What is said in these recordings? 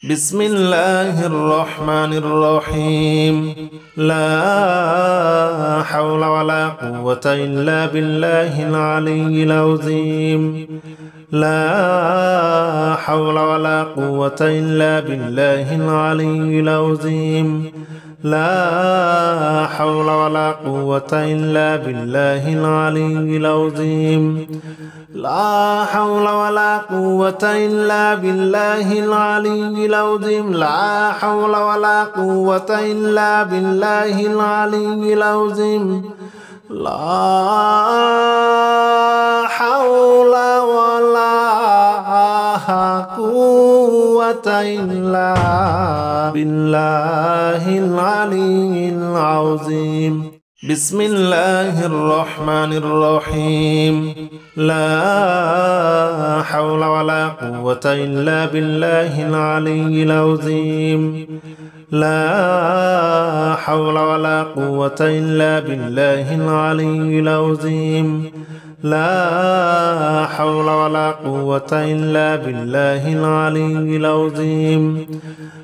بسم الله الرحمن الرحيم لا حول ولا قوة إلا بالله العلي العظيم لا حول ولا قوة إلا بالله العلي العظيم لا حول ولا قوة إلا بالله العلي العظيم لا حول ولا قوة إلا بالله العلي العظيم لا حول ولا قوة إلا بالله العلي العظيم لا حول ولا قوة إلا بالله العلي العظيم بسم الله الرحمن الرحيم لا حول ولا قوة إلا بالله العلي العظيم لا حول ولا قوة إلا بالله العلي العظيم لا حول ولا قوة إلا بالله العلي العظيم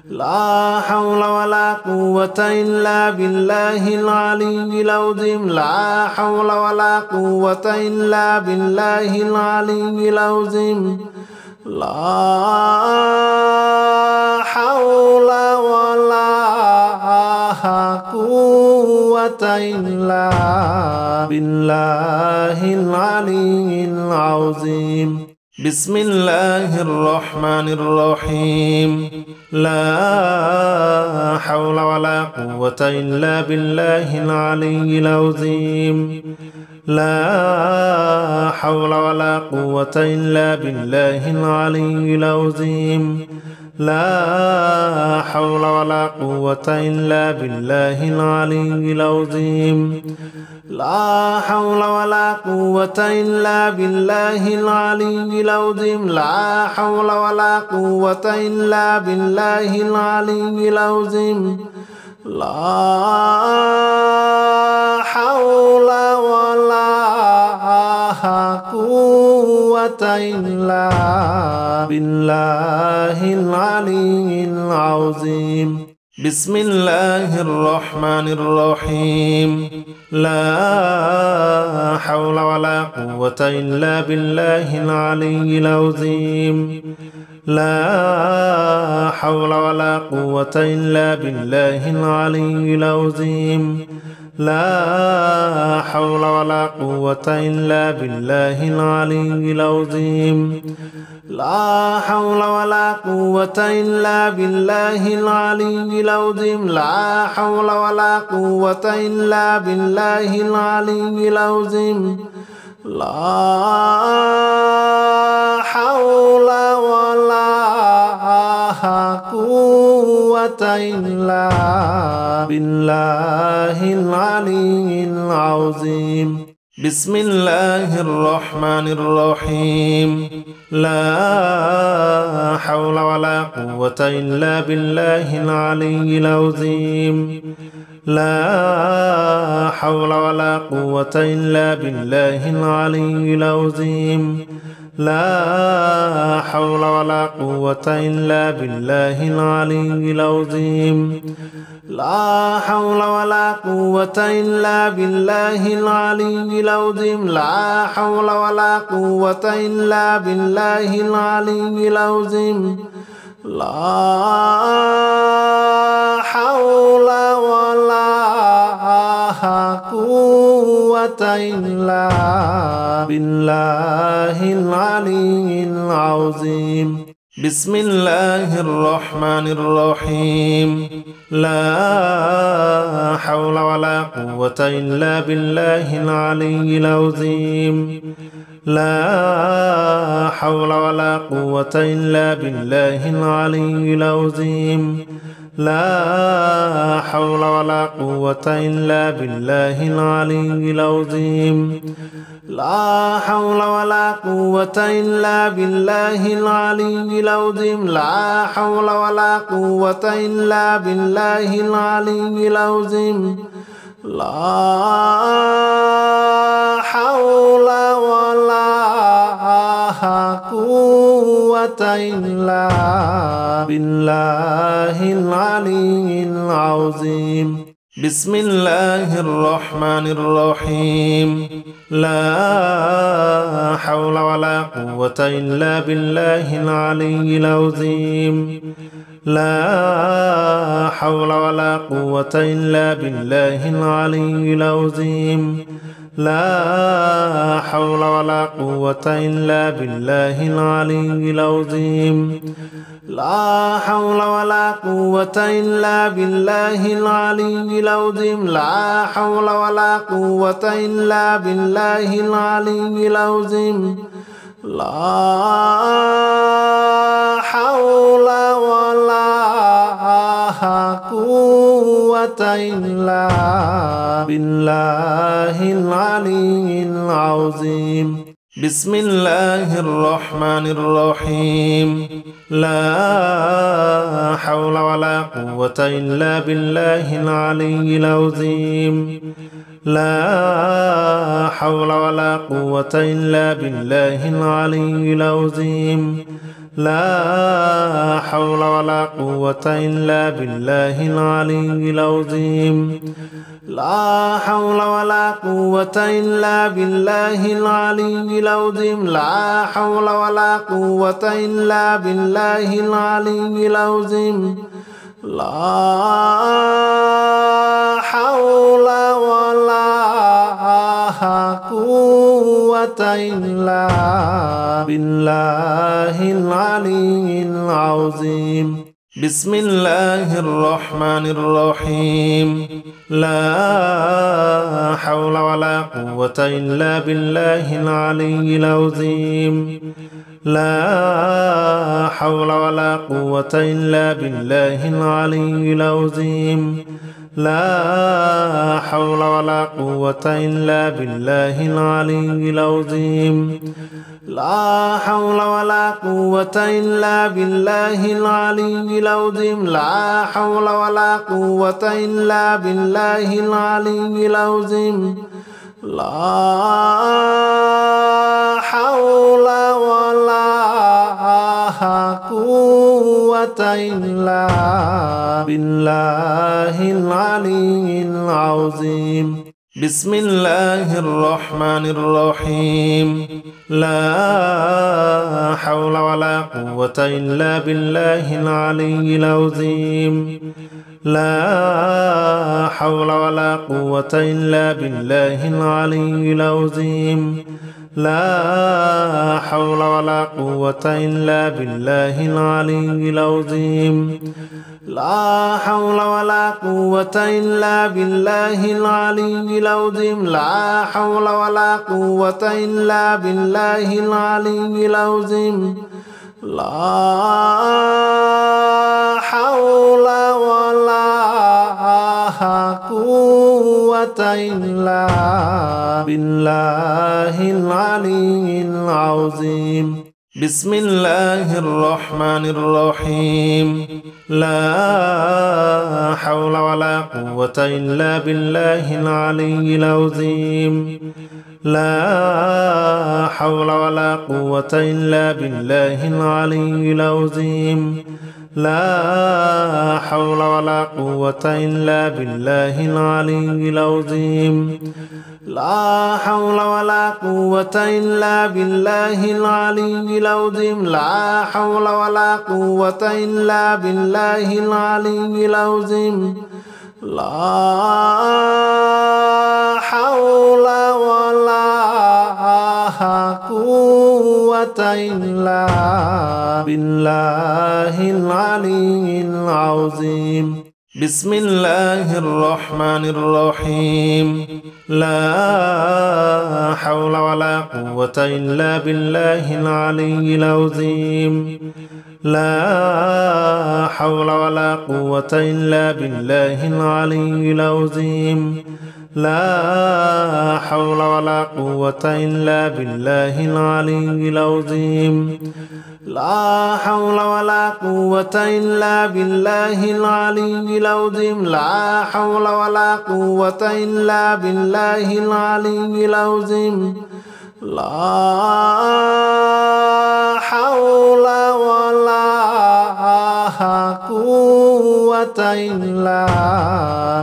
لا حول ولا قوة إلا بالله العلي العظيم لا حول ولا قوة إلا بالله العلي العظيم لا حول ولا قوة إلا بالله العلي العظيم بسم الله الرحمن الرحيم لا حول ولا قوة إلا بالله العلي العظيم لا حول ولا قوة إلا بالله العلي العظيم لا حول ولا قوة إلا بالله العلي العظيم لا حول ولا قوة إلا بالله العلي العظيم لا حول ولا قوة إلا بالله العلي العظيم لا حول ولا قوة إلا بالله العلي العظيم بسم الله الرحمن الرحيم لا حول ولا قوة إلا بالله العلي العظيم لا حول ولا قوة إلا بالله العلي العظيم لا حول ولا قوة إلا بالله العلي العظيم لا حول ولا قوة إلا بالله العلي العظيم لا حول ولا قوة إلا بالله العلي العظيم لا حول ولا قوة إلا بالله العلي العظيم بسم الله الرحمن الرحيم لا حول ولا قوة إلا بالله العلي العظيم لا حول ولا قوة إلا بالله العلي العظيم لا حول ولا قوة إلا بالله العلي العظيم لا حول ولا قوة إلا بالله العلي العظيم لا حول ولا قوة إلا بالله العلي العظيم لا حول ولا قوة إلا بالله العلي العظيم بسم الله الرحمن الرحيم لا حول ولا قوة إلا بالله العلي العظيم لا حول ولا قوة إلا بالله العلي العظيم لا حول ولا قوة إلا بالله العلي العظيم لا حول ولا قوة إلا بالله العلي العظيم لا حول ولا قوة إلا بالله العلي العظيم لا حول ولا قوة إلا بالله العلي العظيم بسم الله الرحمن الرحيم لا حول ولا قوة إلا بالله العلي العظيم لا حول ولا قوة إلا بالله العلي العظيم لا حول ولا قوة إلا بالله العلي العظيم لا حول ولا قوة إلا بالله العلي العظيم لا حول ولا قوة إلا بالله العلي العظيم لا حول ولا قوة إلا بالله العلي العظيم بسم الله الرحمن الرحيم لا حول ولا قوة إلا بالله العلي العظيم لا حول ولا قوة إلا بالله العلي العظيم لا حول ولا قوة إلا بالله العلي العظيم لا حول ولا قوة إلا بالله العلي العظيم لا حول ولا قوة إلا بالله العلي العظيم لا حول ولا قوة إلا بالله العلي العظيم بسم الله الرحمن الرحيم لا حول ولا قوة إلا بالله العلي العظيم لا حول ولا قوة إلا بالله العلي العظيم لا حول ولا قوة إلا بالله العلي العظيم لا حول ولا قوة إلا بالله العلي العظيم لا حول ولا قوة إلا بالله العلي العظيم لا حول ولا قوة إلا بالله العلي العظيم بسم الله الرحمن الرحيم لا حول ولا قوة إلا بالله العلي العظيم لا حول ولا قوة إلا بالله العلي العظيم لا حول ولا قوة إلا بالله العلي العظيم لا حول ولا قوة إلا بالله العلي العظيم لا حول ولا قوة إلا بالله العلي العظيم لا حول ولا قوة إلا بالله العلي العظيم بسم الله الرحمن الرحيم لا حول ولا قوة إلا بالله العلي العظيم لا حول ولا قوة إلا بالله العلي العظيم لا حول ولا قوة إلا بالله العلي العظيم لا حول ولا قوة إلا بالله العلي العظيم لا حول ولا قوة إلا بالله العلي العظيم لا حول ولا قوة إلا بالله العلي العظيم بسم الله الرحمن الرحيم لا حول ولا قوة إلا بالله العلي العظيم لا حول ولا قوة إلا بالله العلي العظيم لا حول ولا قوة إلا بالله العلي العظيم لا حول ولا قوة إلا بالله العلي العظيم لا حول ولا قوة إلا بالله العلي العظيم لا حول ولا قوة إلا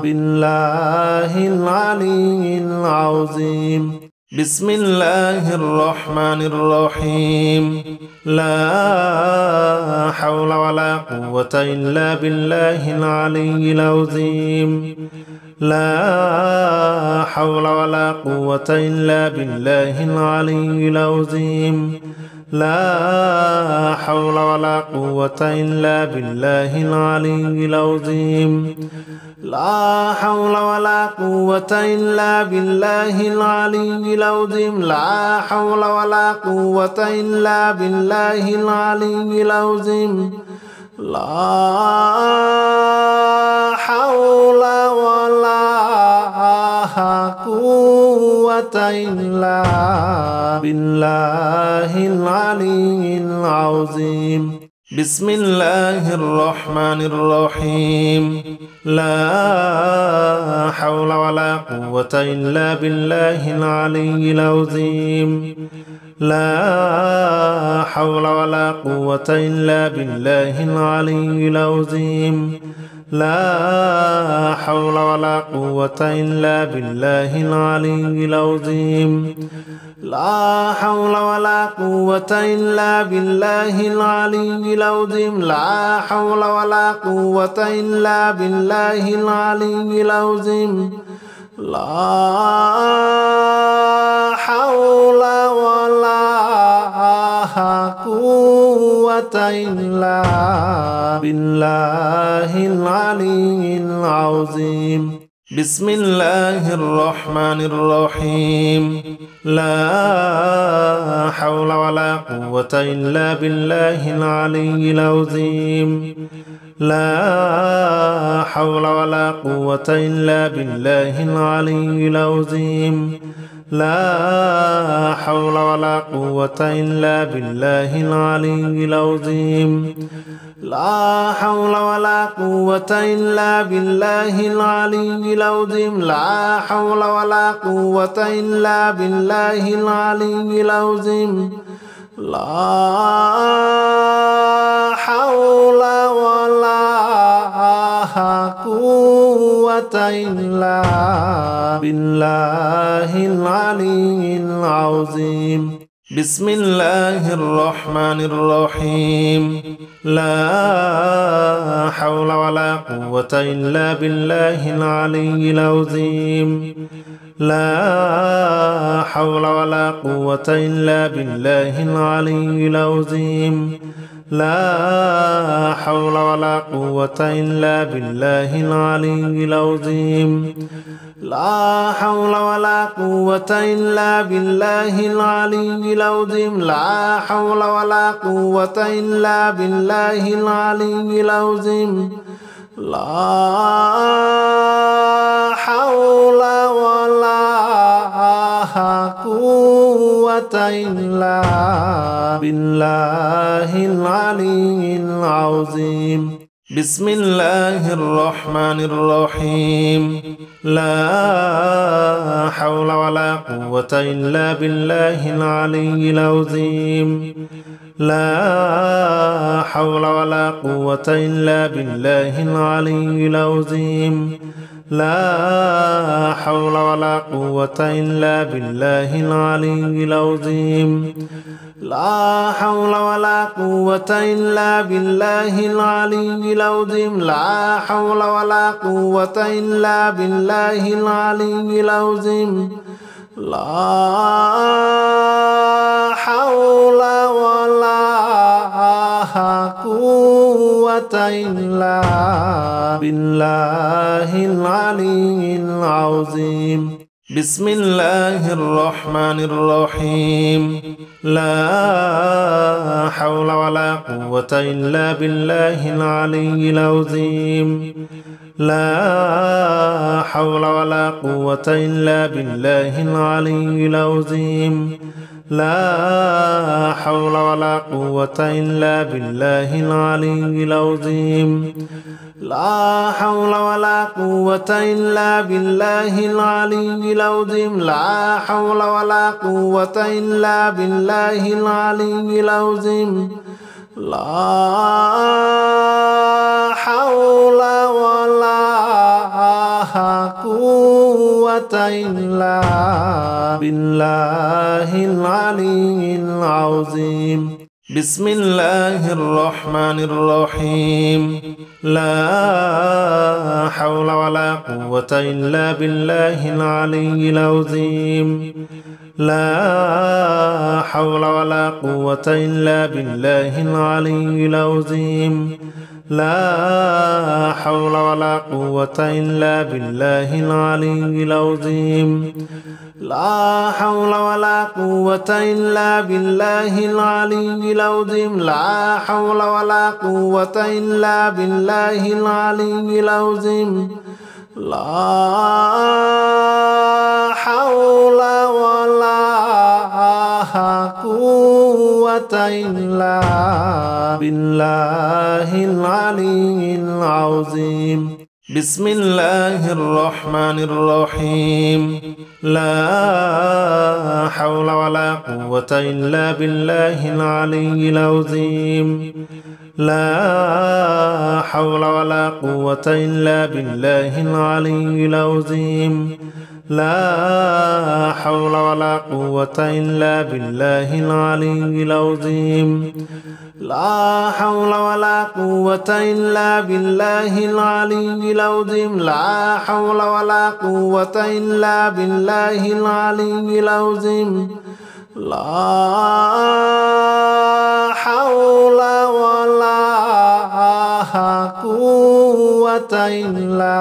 بالله العلي العظيم بسم الله الرحمن الرحيم لا حول ولا قوة إلا بالله العلي العظيم لا حول ولا قوة إلا بالله العلي العظيم لا حول ولا قوة إلا بالله العلي العظيم لا حول ولا قوة إلا بالله العلي العظيم لا حول ولا قوة إلا بالله العلي العظيم لا حول ولا قوة إلا بالله العلي العظيم بسم الله الرحمن الرحيم لا حول ولا قوة إلا بالله العلي العظيم لا حول ولا قوة إلا بالله العلي العظيم لا حول ولا قوة إلا بالله العلي العظيم لا حول ولا قوة إلا بالله العلي العظيم لا حول ولا قوة إلا بالله العلي العظيم لا حول ولا قوة إلا بالله العلي العظيم بسم الله الرحمن الرحيم لا حول ولا قوة إلا بالله العلي العظيم لا حول ولا قوة إلا بالله العلي العظيم لا حول ولا قوة إلا بالله العلي العظيم لا حول ولا قوة إلا بالله العلي العظيم لا حول ولا قوة إلا بالله العلي العظيم لا حول ولا قوة إلا بالله العلي العظيم بسم الله الرحمن الرحيم لا حول ولا قوة إلا بالله العلي العظيم لا حول ولا قوة إلا بالله العلي العظيم لا حول ولا قوة إلا بالله العلي العظيم لا حول ولا قوة إلا بالله العلي العظيم لا حول ولا قوة إلا بالله العلي العظيم لا حول ولا قوة إلا بالله العلي العظيم بسم الله الرحمن الرحيم لا حول ولا قوة إلا بالله العلي العظيم لا حول ولا قوة إلا بالله العلي العظيم لا حول ولا قوة إلا بالله العلي العظيم لا حول ولا قوة إلا بالله العلي العظيم لا حول ولا قوة إلا بالله العلي العظيم لا حول ولا قوة إلا بالله العلي العظيم بسم الله الرحمن الرحيم لا حول ولا قوة إلا بالله العلي العظيم لا حول ولا قوة إلا بالله العلي العظيم لا حول ولا قوة إلا بالله العلي العظيم لا حول ولا قوة إلا بالله العلي العظيم لا حول ولا قوة إلا بالله العلي العظيم لا حول ولا قوة إلا بالله العلي العظيم بسم الله الرحمن الرحيم لا حول ولا قوة إلا بالله العلي العظيم لا حول ولا قوة إلا بالله العلي العظيم لا حول ولا قوة إلا بالله العلي العظيم لا حول ولا قوة إلا بالله العلي العظيم لا حول ولا قوة إلا بالله العلي العظيم لا حول ولا قوة إلا بالله العلي العظيم بسم الله الرحمن الرحيم لا حول ولا قوة إلا بالله العلي العظيم لا حول ولا قوة إلا بالله العلي العظيم لا حول ولا قوة إلا بالله العلي العظيم لا حول ولا قوة إلا بالله العلي العظيم لا حول ولا قوة إلا بالله العلي العظيم لا حول ولا قوة إلا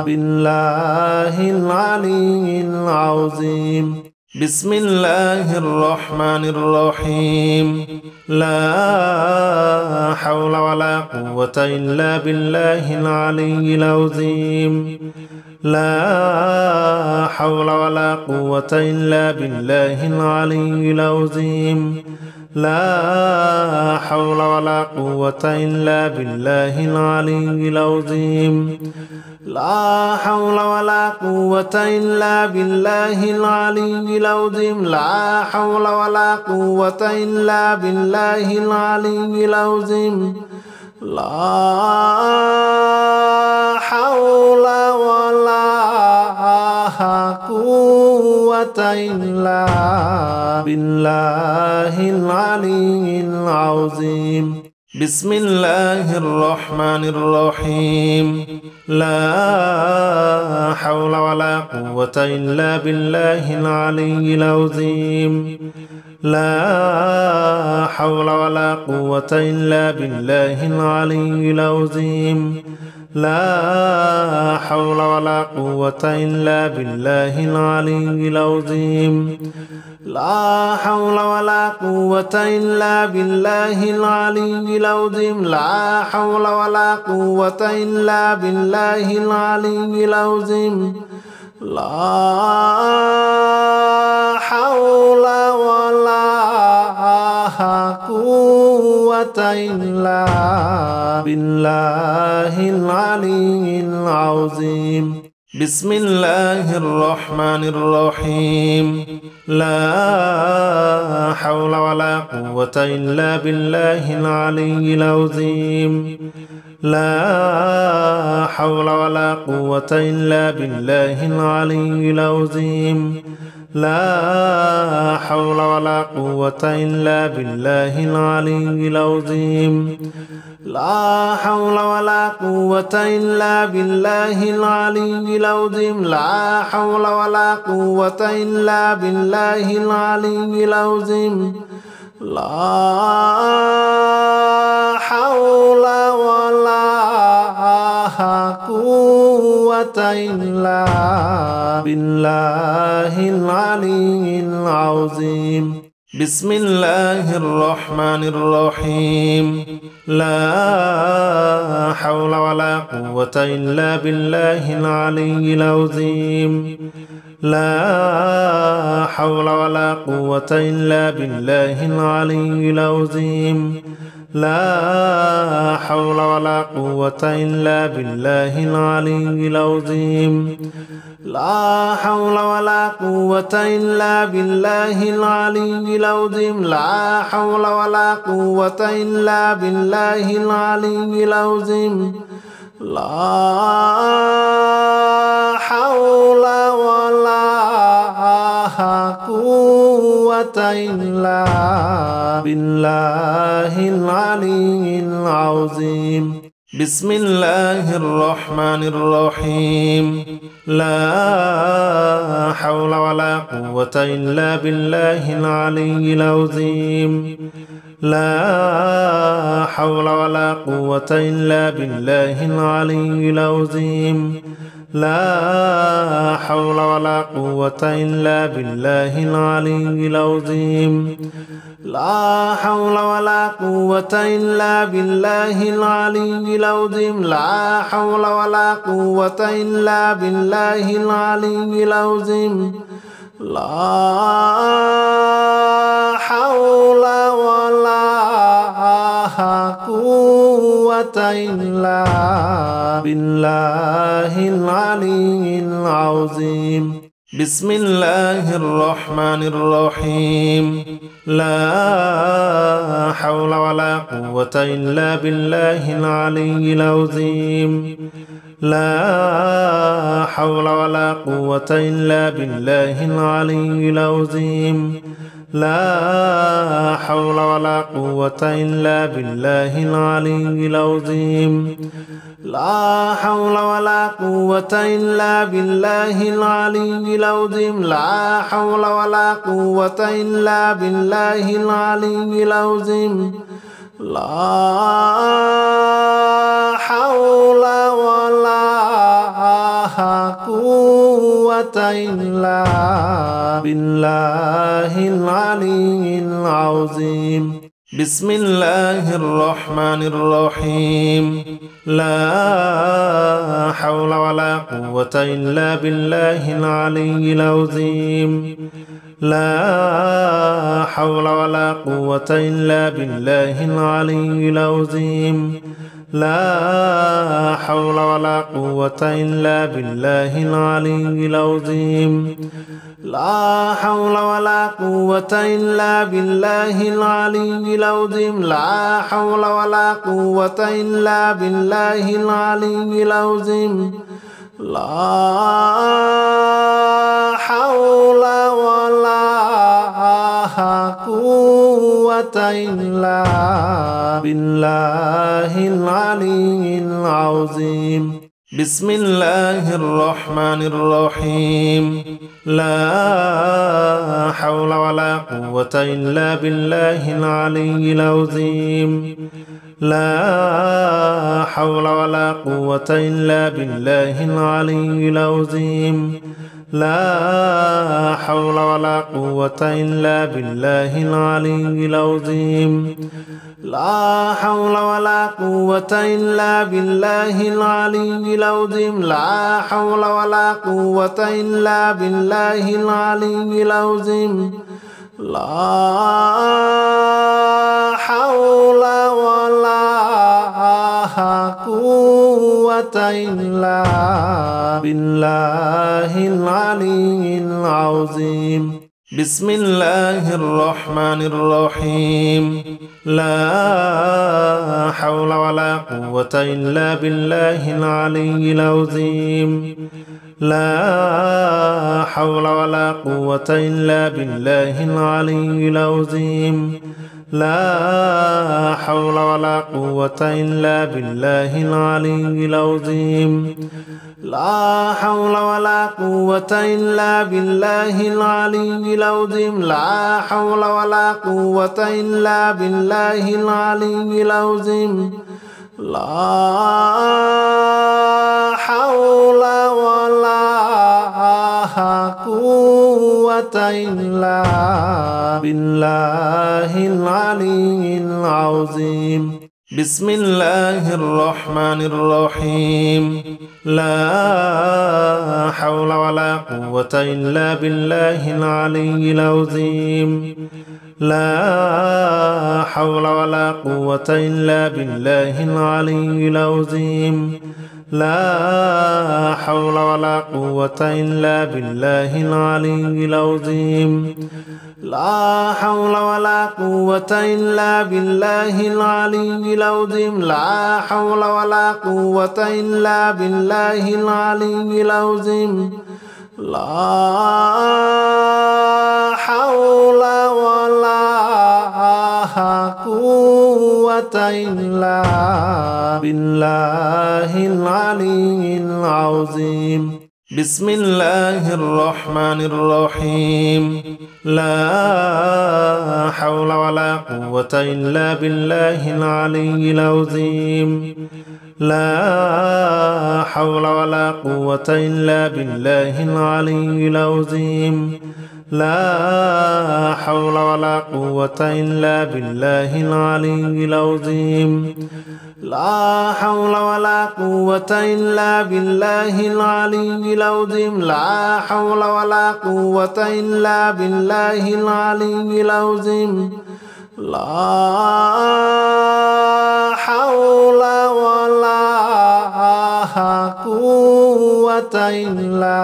بالله العلي العظيم بسم الله الرحمن الرحيم لا حول ولا قوة إلا بالله العلي العظيم لا حول ولا قوة إلا بالله العلي العظيم لا حول ولا قوة إلا بالله العلي العظيم لا حول ولا قوة إلا بالله العلي العظيم لا حول ولا قوة إلا بالله العلي العظيم لا حول ولا قوة إلا بالله العلي العظيم بسم الله الرحمن الرحيم لا حول ولا قوة إلا بالله العلي العظيم لا حول ولا قوة إلا بالله العلي العظيم لا حول ولا قوة إلا بالله العلي العظيم لا حول ولا قوة إلا بالله العلي العظيم لا حول ولا قوة إلا بالله العلي العظيم لا حول ولا قوة إلا بالله العلي العظيم بسم الله الرحمن الرحيم لا حول ولا قوة إلا بالله العلي العظيم لا حول ولا قوة إلا بالله العلي العظيم لا حول ولا قوة إلا بالله العلي العظيم لا حول ولا قوة إلا بالله العلي العظيم لا حول ولا قوة إلا بالله العلي العظيم لا حول ولا قوة إلا بالله العلي العظيم بسم الله الرحمن الرحيم لا حول ولا قوة إلا بالله العلي العظيم لا حول ولا قوة إلا بالله العلي العظيم لا حول ولا قوة إلا بالله العلي العظيم لا حول ولا قوة إلا بالله العلي العظيم لا حول ولا قوة إلا بالله العلي العظيم لا حول ولا قوة إلا بالله العلي العظيم بسم الله الرحمن الرحيم لا حول ولا قوة إلا بالله العلي العظيم لا حول ولا قوة إلا بالله العلي العظيم لا حول ولا قوة إلا بالله العلي العظيم لا حول ولا قوة إلا بالله العلي العظيم لا حول ولا قوة إلا بالله العلي العظيم لا حول ولا قوة إلا بالله العلي العظيم بسم الله الرحمن الرحيم لا حول ولا قوة إلا بالله العلي العظيم لا حول ولا قوة إلا بالله العلي العظيم لا حول ولا قوة إلا بالله العلي العظيم لا حول ولا قوة إلا بالله العلي العظيم لا حول ولا قوة إلا بالله العلي العظيم لا حول ولا قوة إلا بالله العلي العظيم بسم الله الرحمن الرحيم لا حول ولا قوة إلا بالله العلي العظيم لا حول ولا قوة إلا بالله العلي العظيم لا حول ولا قوة إلا بالله العلي العظيم لا حول ولا قوة إلا بالله العلي العظيم لا حول ولا قوة إلا بالله العلي العظيم لا حول ولا قوة إلا بالله العلي العظيم بسم الله الرحمن الرحيم لا حول ولا قوة إلا بالله العلي العظيم لا حول ولا قوة إلا بالله العلي العظيم لا حول ولا قوة إلا بالله العلي العظيم لا حول ولا قوة إلا بالله العلي العظيم لا حول ولا قوة إلا بالله العلي العظيم لا حول ولا قوة إلا بالله العلي العظيم بسم الله الرحمن الرحيم لا حول ولا قوة إلا بالله العلي العظيم لا حول ولا قوة إلا بالله العلي العظيم لا حول ولا قوة إلا بالله العلي العظيم لا حول ولا قوة إلا بالله العلي العظيم لا حول ولا قوة إلا بالله العلي العظيم لا حول ولا قوة إلا بالله العلي العظيم بسم الله الرحمن الرحيم لا حول ولا قوة إلا بالله العلي العظيم لا حول ولا قوة إلا بالله العلي العظيم لا حول ولا قوة إلا بالله العلي العظيم لا حول ولا قوة إلا بالله العلي العظيم لا حول ولا قوة إلا بالله العلي العظيم لا حول ولا قوة إلا بالله العلي العظيم بسم الله الرحمن الرحيم لا حول ولا قوة إلا بالله العلي العظيم لا حول ولا قوة إلا بالله العلي العظيم لا حول ولا قوة إلا بالله العلي العظيم لا حول ولا قوة إلا بالله العلي العظيم لا حول ولا قوة إلا بالله العلي العظيم لا حول ولا قوة إلا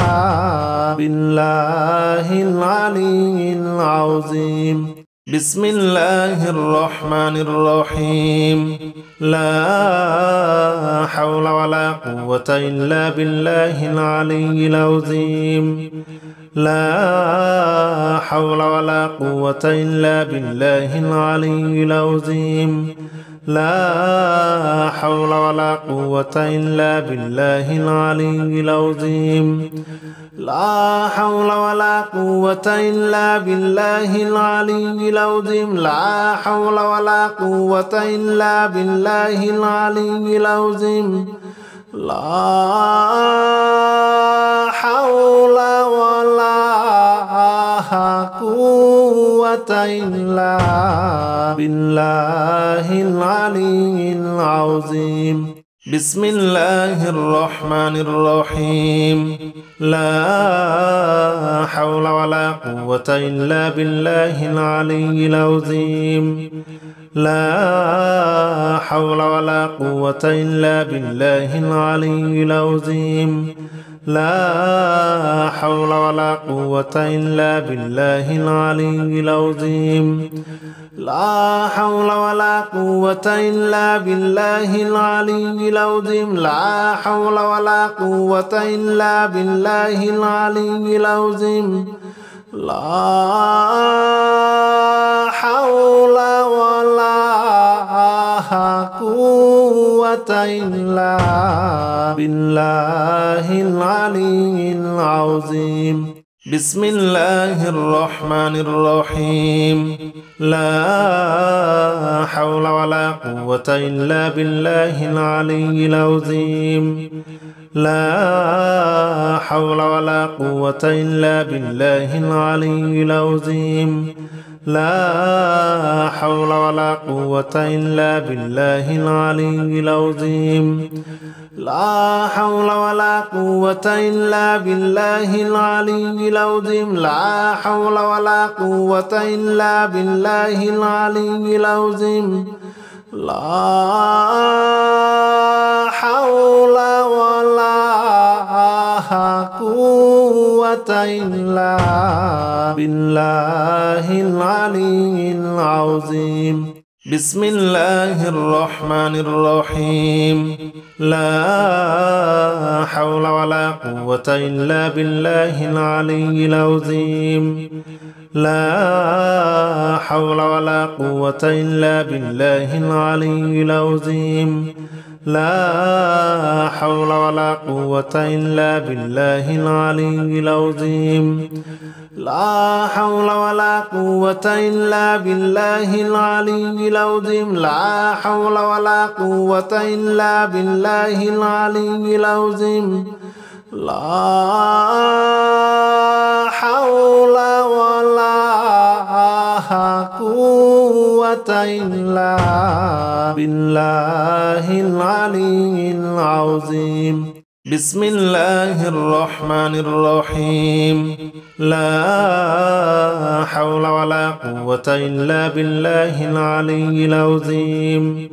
بالله العلي العظيم بسم الله الرحمن الرحيم لا حول ولا قوة إلا بالله العلي العظيم لا حول ولا قوة إلا بالله العلي العظيم لا حول ولا قوة إلا بالله العلي العظيم لا حول ولا قوة إلا بالله العلي العظيم لا حول ولا قوة إلا بالله العلي العظيم لا حول ولا قوة إلا بالله العلي العظيم بسم الله الرحمن الرحيم لا حول ولا قوة إلا بالله العلي العظيم لا حول ولا قوة إلا بالله العلي العظيم لا حول ولا قوة إلا بالله العلي العظيم لا حول ولا قوة إلا بالله العلي العظيم لا حول ولا قوة إلا بالله العلي العظيم لا حول ولا قوة إلا بالله العلي العظيم بسم الله الرحمن الرحيم لا حول ولا قوة إلا بالله العلي العظيم لا حول ولا قوة إلا بالله العلي العظيم لا حول ولا قوة إلا بالله العلي العظيم لا حول ولا قوة إلا بالله العلي العظيم لا حول ولا قوة إلا بالله العلي العظيم لا حول ولا قوة إلا بالله العلي العظيم بسم الله الرحمن الرحيم لا حول ولا قوة إلا بالله العلي العظيم لا حول ولا قوة إلا بالله العلي العظيم لا حول ولا قوة إلا بالله العلي العظيم لا حول ولا قوة إلا بالله العلي العظيم لا حول ولا قوة إلا بالله العلي العظيم لا حول ولا قوة إلا بالله العلي العظيم بسم الله الرحمن الرحيم لا حول ولا قوة إلا بالله العلي العظيم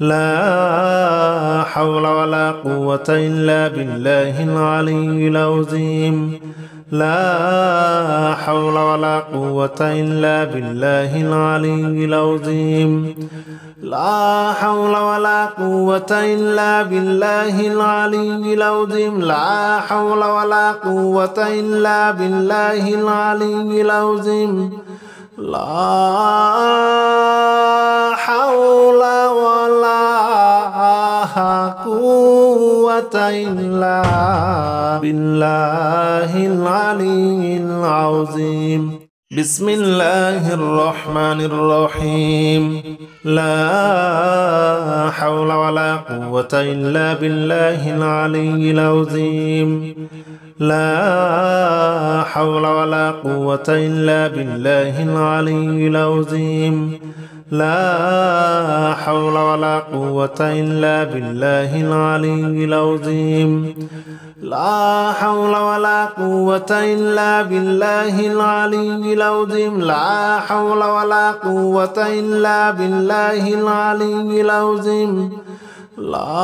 لا حول ولا قوة إلا بالله العلي العظيم لا حول ولا قوة إلا بالله العلي العظيم لا حول ولا قوة إلا بالله العلي العظيم لا حول ولا قوة إلا بالله العلي العظيم لا حول ولا قوة إلا بالله العلي العظيم بسم الله الرحمن الرحيم لا حول ولا قوة إلا بالله العلي العظيم لا حول ولا قوة إلا بالله العلي العظيم لا حول ولا قوة إلا بالله العلي العظيم لا حول ولا قوة إلا بالله العلي العظيم لا حول ولا قوة إلا بالله العلي العظيم لا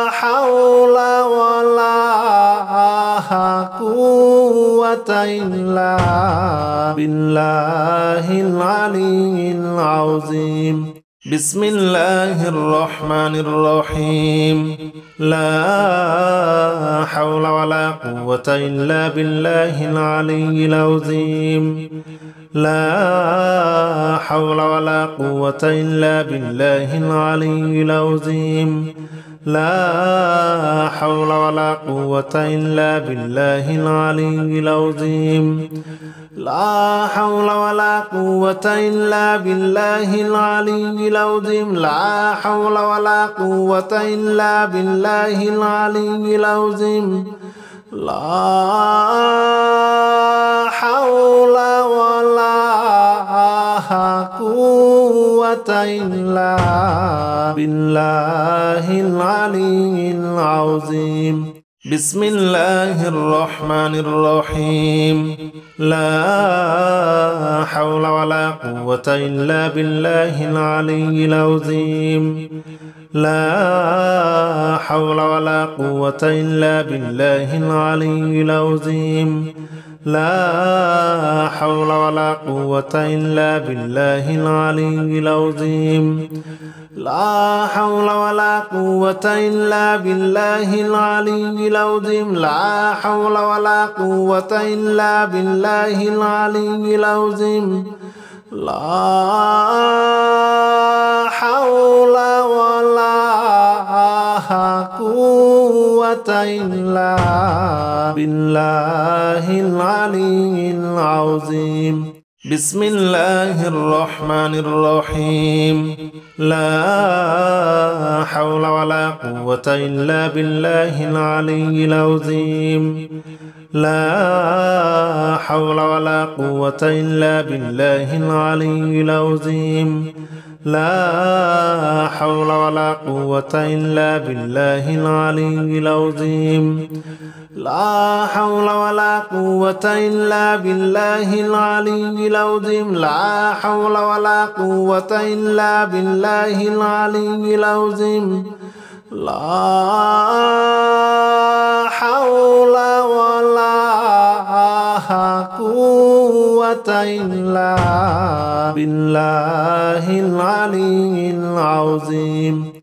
حول ولا قوة إلا بالله العلي العظيم بسم الله الرحمن الرحيم لا حول ولا قوة إلا بالله العلي العظيم لا حول ولا قوة إلا بالله العلي العظيم لا حول ولا قوة إلا بالله العلي العظيم لا حول ولا قوة إلا بالله العلي العظيم لا حول ولا قوة إلا بالله العلي العظيم لا حول ولا قوة إلا بالله العلي العظيم بسم الله الرحمن الرحيم لا حول ولا قوة إلا بالله العلي العظيم لا حول ولا قوة إلا بالله العلي العظيم لا حول ولا قوة إلا بالله العلي العظيم لا حول ولا قوة إلا بالله العلي العظيم لا حول ولا قوة إلا بالله العلي العظيم لا حول ولا قوة إلا بالله العلي العظيم بسم الله الرحمن الرحيم لا حول ولا قوة إلا بالله العلي العظيم لا حول ولا قوة إلا بالله العلي العظيم لا حول ولا قوة إلا بالله العلي العظيم لا حول ولا قوة إلا بالله العلي العظيم لا حول ولا قوة إلا بالله العلي العظيم لا حول ولا قوة إلا بالله العلي العظيم